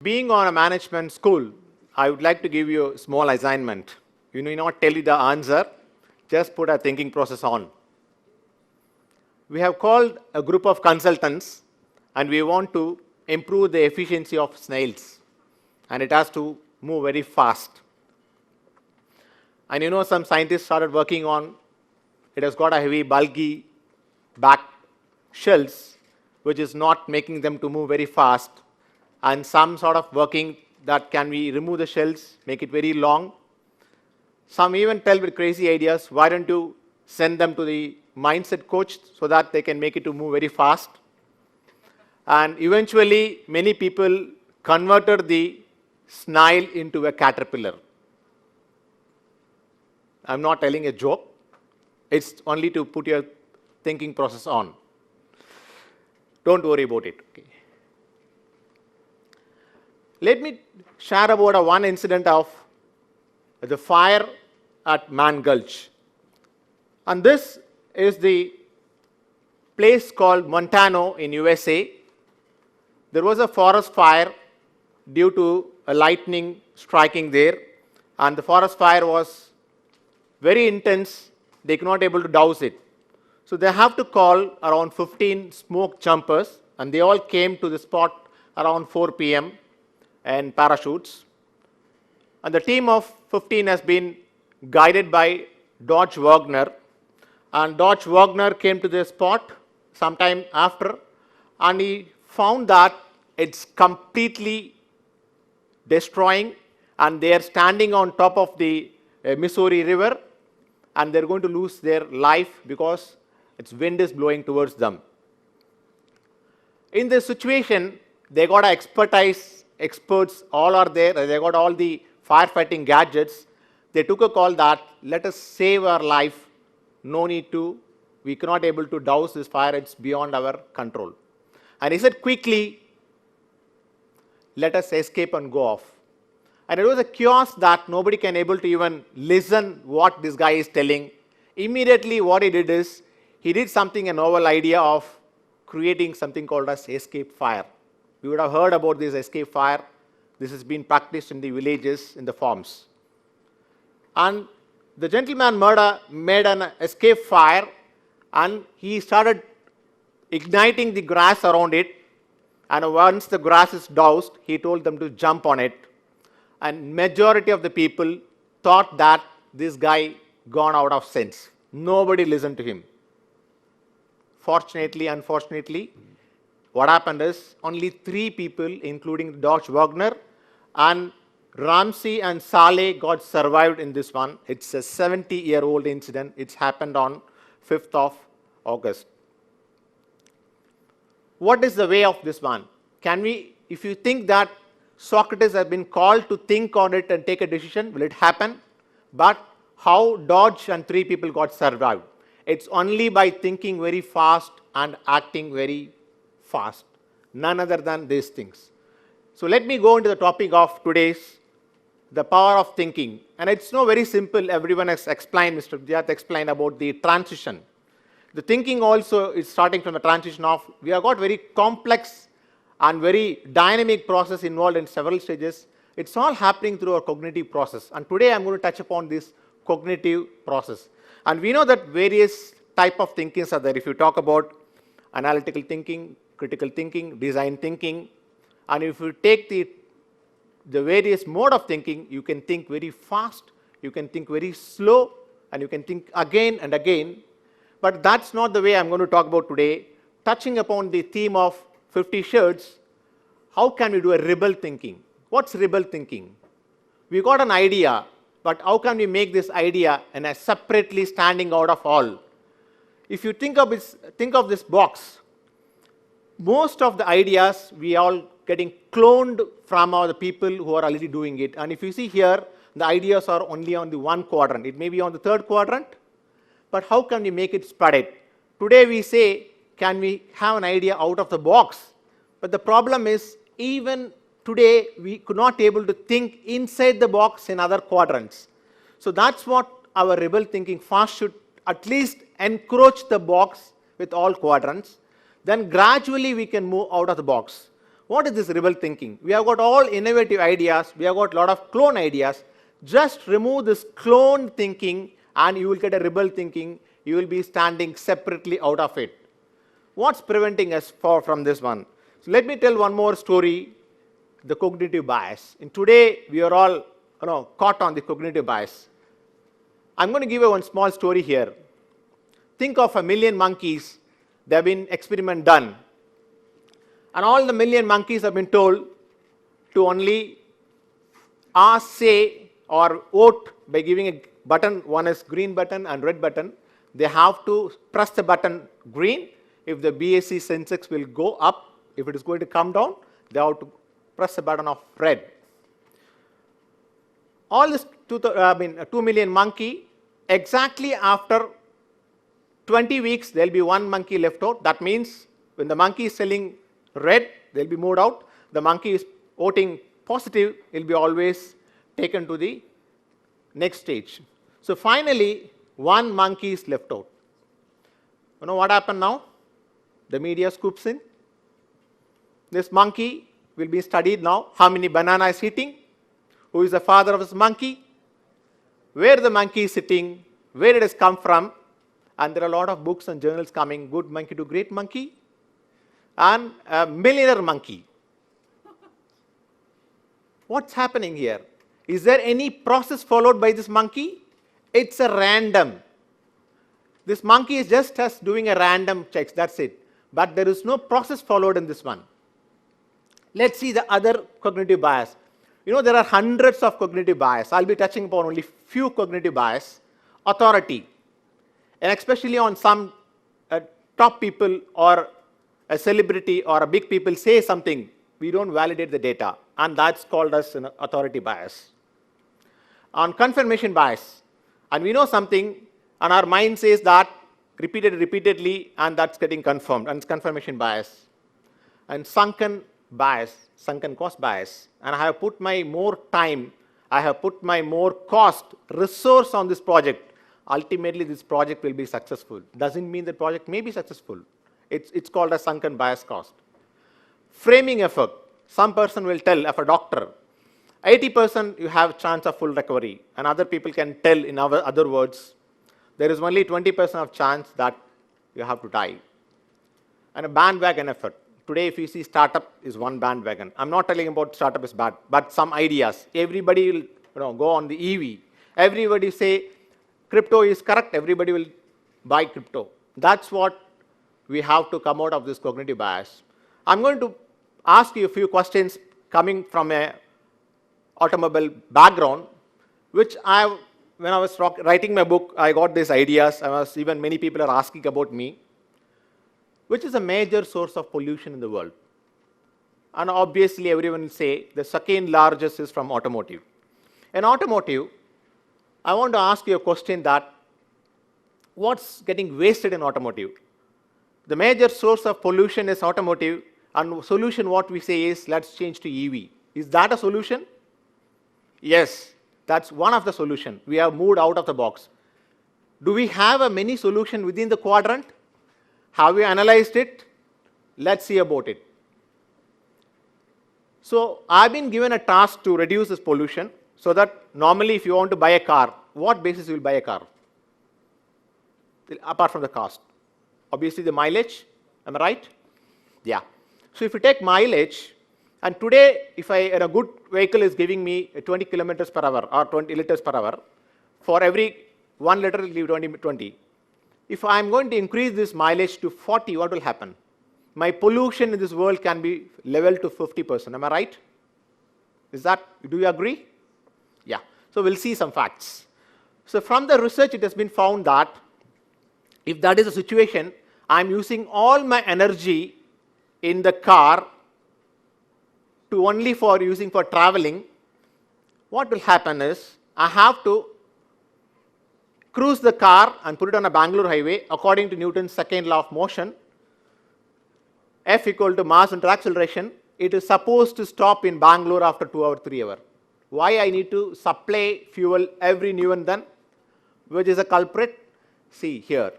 being on a management school, I would like to give you a small assignment. You need not tell you the answer, just put a thinking process on. We have called a group of consultants and we want to improve the efficiency of snails, and it has to move very fast. And some scientists started working on, it has got a heavy, bulky back shells, which is not making them to move very fast, and some sort of working that can we remove the shells, make it very long. Some even tell with crazy ideas, why don't you send them to the mindset coach so that they can make it to move very fast. And eventually, many people converted the snail into a caterpillar. I'm not telling a joke. It's only to put your thinking process on. Don't worry about it. Okay. Let me share about one incident of the fire at Man Gulch. And this is the place called Montana in USA. There was a forest fire due to a lightning striking there, and the forest fire was very intense. They could not able to douse it. So they have to call around 15 smoke jumpers, and they all came to the spot around 4 p.m. in parachutes. And the team of 15 has been guided by Dodge Wagner, and Dodge Wagner came to the spot sometime after, and he found that it's completely destroying, and they are standing on top of the Missouri River, and they're going to lose their life because its wind is blowing towards them. In this situation, they got experts all are there, they got all the firefighting gadgets. They took a call that let us save our life. No need to, we cannot able to douse this fire, it's beyond our control. And he said quickly, let us escape and go off. And it was a chaos that nobody can able to even listen what this guy is telling. Immediately what he did is, he did something, a novel idea of creating something called as escape fire. You would have heard about this escape fire. This has been practiced in the villages, in the farms. And the gentleman made an escape fire, and he started igniting the grass around it. And once the grass is doused, he told them to jump on it. And majority of the people thought that this guy gone out of sense. Nobody listened to him. Fortunately, unfortunately, what happened is only 3 people, including Dodge Wagner and Ramsey and Saleh, got survived in this one. It's a 70-year-old incident. It's happened on 5th of August. What is the way of this one? Can we, if you think that Socrates has been called to think on it and take a decision, will it happen? But how Dodge and 3 people got survived? It's only by thinking very fast and acting very fast. None other than these things. So let me go into the topic of today's, the power of thinking. And it's no very simple. Everyone has explained, Mr. Vidyat explained about the transition. The thinking also is starting from the transition of, we have got very complex and very dynamic process involved in several stages. It's all happening through a cognitive process. And today I'm going to touch upon this cognitive process. And we know that various type of thinkings are there. If you talk about analytical thinking, critical thinking, design thinking, and if you take the various mode of thinking, you can think very fast, you can think very slow, and you can think again and again. But that's not the way I'm going to talk about today. Touching upon the theme of 50 shirts, how can we do a rebel thinking? What's rebel thinking? We got an idea, but how can we make this idea and a separately standing out of all? If you think of this box, most of the ideas we all getting cloned from the people who are already doing it. And if you see here, the ideas are only on the 1 quadrant. It may be on the 3rd quadrant, but how can we make it spread it? Today we say, can we have an idea out of the box? But the problem is, even today we could not able to think inside the box in other quadrants. So that's what our rebel thinking first should at least encroach the box with all quadrants. Then gradually we can move out of the box. What is this rebel thinking? We have got all innovative ideas. We have got a lot of clone ideas. Just remove this clone thinking and you will get a rebel thinking. You will be standing separately out of it. What's preventing us from this one? So let me tell one more story, the cognitive bias. And today we are all caught on the cognitive bias. I'm going to give you one small story here. Think of 1,000,000 monkeys. There have been experiment done. And all the 1,000,000 monkeys have been told to only ask, say, or vote by giving a button. One is green button and red button. They have to press the button green. If the BSE Sensex will go up, if it is going to come down, they have to press the button of red. All this 2,000,000 monkey, exactly after 20 weeks, there will be one monkey left out. That means when the monkey is selling red, they will be moved out. The monkey is voting positive, it will be always taken to the next stage. So finally, one monkey is left out. You know what happened now? The media scoops in. This monkey will be studied now. How many bananas is eating? Who is the father of this monkey? Where the monkey is sitting? Where it has come from? And there are a lot of books and journals coming. Good monkey to great monkey. And a millionaire monkey. What's happening here? Is there any process followed by this monkey? It's a random. This monkey is just doing a random checks, that's it. But there is no process followed in this one. Let's see the other cognitive bias. There are hundreds of cognitive bias. I'll be touching upon only few cognitive bias. Authority. And especially on some top people or a celebrity or a big people say something, we don't validate the data. And that's called as an authority bias. On confirmation bias. And we know something and our mind says that repeatedly and that's getting confirmed. And it's confirmation bias. And sunken bias, sunken cost bias. And I have put my more time, I have put my more cost, resource on this project. Ultimately, this project will be successful. Doesn't mean the project may be successful. It's called a sunken bias cost. Framing effort. Some person will tell, if a doctor, 80% you have chance of full recovery. And other people can tell in other words, there is only 20% of chance that you have to die. And a bandwagon effort. Today, if you see startup is one bandwagon. I'm not telling about startup is bad, but some ideas. Everybody will go on the EV. Everybody say crypto is correct. Everybody will buy crypto. That's what we have to come out of this cognitive bias. I'm going to ask you a few questions coming from a automobile background, which when I was writing my book, I got these ideas. Even many people are asking about me. Which is a major source of pollution in the world? And obviously, everyone will say the second largest is from automotive. In automotive, I want to ask you a question that what's getting wasted in automotive? The major source of pollution is automotive, and solution what we say is let's change to EV. Is that a solution? Yes, that's one of the solution. We have moved out of the box. Do we have a mini solution within the quadrant? Have we analyzed it? Let's see about it. So I've been given a task to reduce this pollution so that normally if you want to buy a car, what basis you will buy a car? Apart from the cost. Obviously the mileage, am I right? Yeah. So if you take mileage, and today if a good vehicle is giving me 20 kilometers per hour or 20 liters per hour, for every 1 liter it will give 20. If I am going to increase this mileage to 40, what will happen? My pollution in this world can be leveled to 50%. Am I right? Do you agree? Yeah. So we'll see some facts. So from the research, it has been found that if that is the situation, I'm using all my energy in the car to only for using for traveling. What will happen is I have to cruise the car and put it on a Bangalore highway according to Newton's second law of motion. F equal to mass into acceleration. It is supposed to stop in Bangalore after 2 hours, 3 hours. Why I need to supply fuel every now and then? Which is a culprit? See here.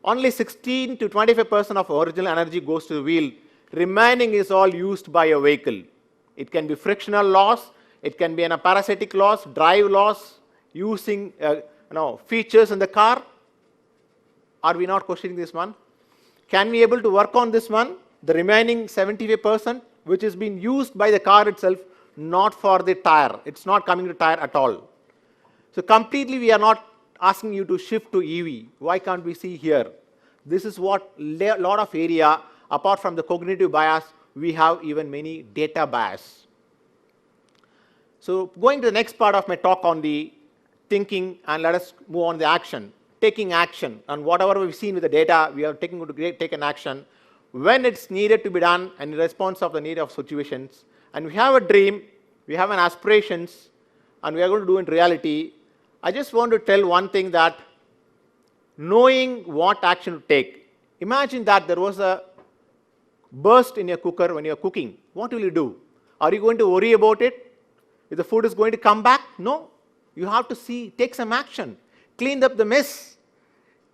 Only 16 to 25% of original energy goes to the wheel. Remaining is all used by a vehicle. It can be frictional loss, it can be a parasitic loss, drive loss, using features in the car. Are we not questioning this one? Can we able to work on this one? The remaining 75%, which is being used by the car itself, not for the tire. It's not coming to tire at all. So completely we are not asking you to shift to EV. Why can't we see here? This is what lot of area, apart from the cognitive bias, we have even many data bias. So going to the next part of my talk on the thinking, and let us move on to the action. Taking action, and whatever we've seen with the data, we are taking to take an action when it's needed to be done and in response of the need of situations. And we have a dream, we have an aspirations, and we are going to do in reality. I just want to tell one thing, that knowing what action to take. Imagine that there was a burst in your cooker when you're cooking. What will you do? Are you going to worry about it? If the food is going to come back? No. You have to take some action. Clean up the mess.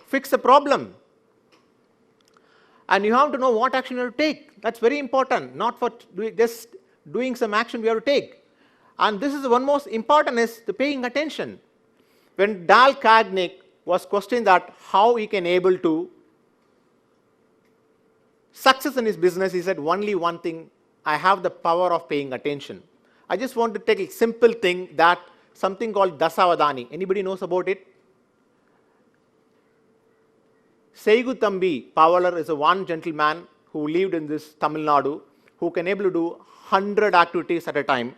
Fix the problem. And you have to know what action you have to take. That's very important. Not for just doing some action we have to take. And this is the one most important, is the paying attention. When Dale Carnegie was questioned that how he can able to success in his business, he said only one thing: I have the power of paying attention. I just want to take a simple thing, that something called Dasavadani. Anybody knows about it? Seigu Thambi Pavalar is a one gentleman who lived in this Tamil Nadu, who can able to do 100 activities at a time.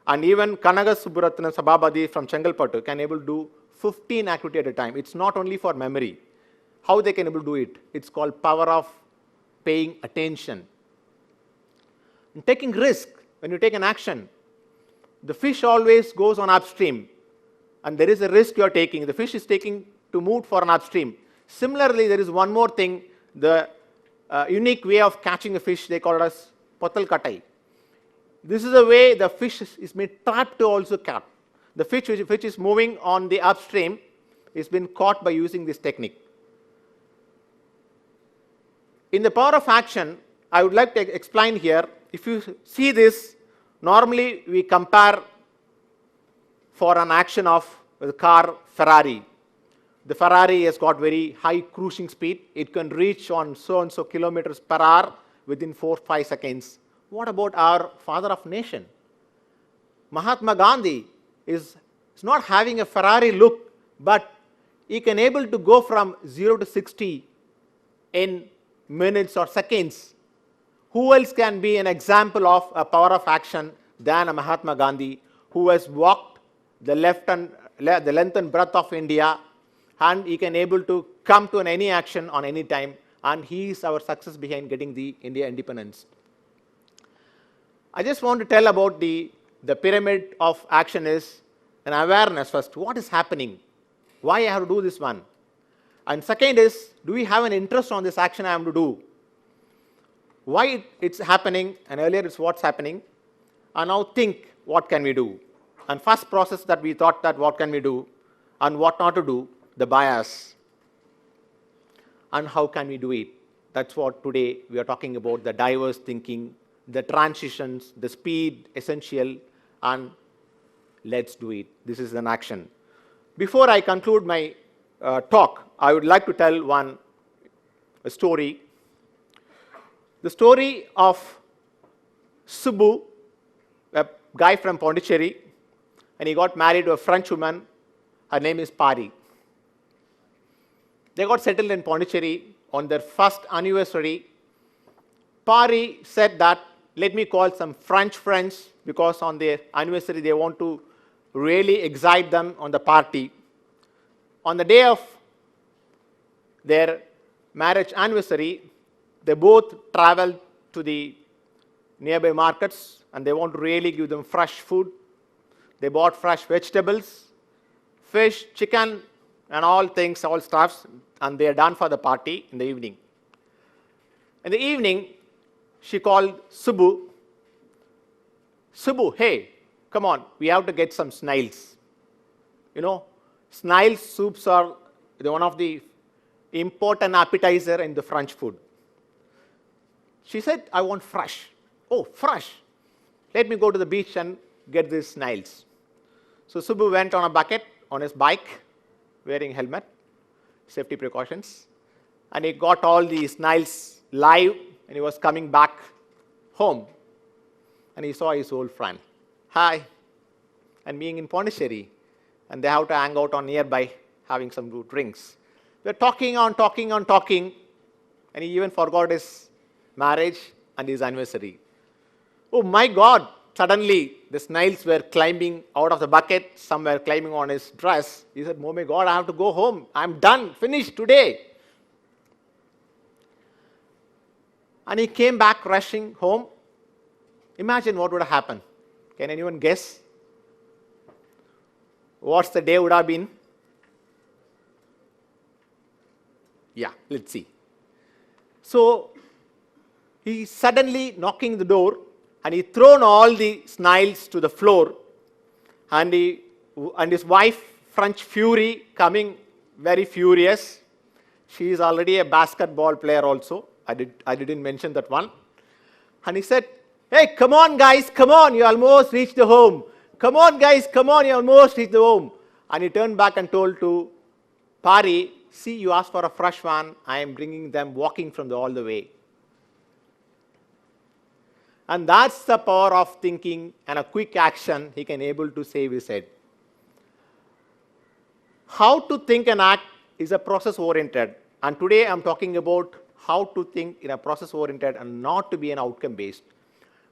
And even Kanaga Subburatana Sabhabadi from Chengalpattu can able to do 15 activities at a time. It's not only for memory. How they can able to do it? It's called power of paying attention. And taking risk. When you take an action, the fish always goes on upstream, and there is a risk you are taking. The fish is taking to move for an upstream. Similarly, there is one more thing, the unique way of catching a fish, they call it as Patal Katai. This is a way the fish is made trapped to also catch. The fish which is moving on the upstream is been caught by using this technique. In the power of action, I would like to explain here. If you see this, normally we compare for an action of the car Ferrari. The Ferrari has got very high cruising speed. It can reach on so and so kilometers per hour within 4-5 seconds. What about our father of nation? Mahatma Gandhi is not having a Ferrari look, but he can able to go from 0 to 60 in minutes or seconds. Who else can be an example of a power of action than a Mahatma Gandhi, who has walked the length and breadth of India, and he can able to come to any action on any time, and he is our success behind getting the India independence. I just want to tell about the pyramid of action is an awareness first. What is happening? Why I have to do this one? And second is, do we have an interest on this action I am to do? Why it's happening, and earlier it's what's happening, and now think what can we do. And first process that we thought that what can we do and what not to do, the bias, and how can we do it. That's what today we are talking about, the diverse thinking, the transitions, the speed essential, and let's do it. This is an action. Before I conclude my talk, I would like to tell a story. The story of Subbu, a guy from Pondicherry, and he got married to a French woman. Her name is Pari. They got settled in Pondicherry on their first anniversary. Pari said that, let me call some French friends, because on their anniversary they want to really excite them on the party. On the day of their marriage anniversary, they both traveled to the nearby markets, and they want to really give them fresh food. They bought fresh vegetables, fish, chicken, and all things, all stuffs, and they are done for the party in the evening. In the evening, she called Subbu. Subbu, hey, come on, we have to get some snails. You know, snail soups are one of the important appetizer in the French food. She said, I want fresh. Oh, fresh. Let me go to the beach and get these snails. So Subbu went on a bucket on his bike, wearing helmet, safety precautions, and he got all the snails live, and he was coming back home. And he saw his old friend. Hi. And being in Pondicherry, and they have to hang out on nearby, having some good drinks. They're talking, and he even forgot his marriage and his anniversary. Oh my God! Suddenly, the snails were climbing out of the bucket. Some were climbing on his dress. He said, oh my God, I have to go home. I'm done, finished today. And he came back rushing home. Imagine what would have happened. Can anyone guess? What's the day would have been? Yeah, let's see. So, he suddenly knocking the door, and he thrown all the snails to the floor, and his wife, French Fury, coming very furious. She is already a basketball player also. I didn't mention that one. And he said, hey, come on guys, come on, you almost reached the home. Come on guys, come on, you almost reached the home. And he turned back and told to Pari, see, you asked for a fresh one. I am bringing them walking from all the way. And that's the power of thinking and a quick action he can able to save his head. How to think and act is a process-oriented. And today I'm talking about how to think in a process-oriented and not to be an outcome-based.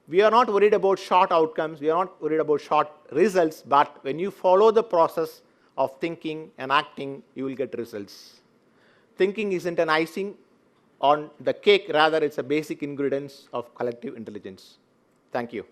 We are not worried about short outcomes. We are not worried about short results. But when you follow the process of thinking and acting, you will get results. Thinking isn't an icing on the cake. Rather, it's a basic ingredients of collective intelligence. Thank you.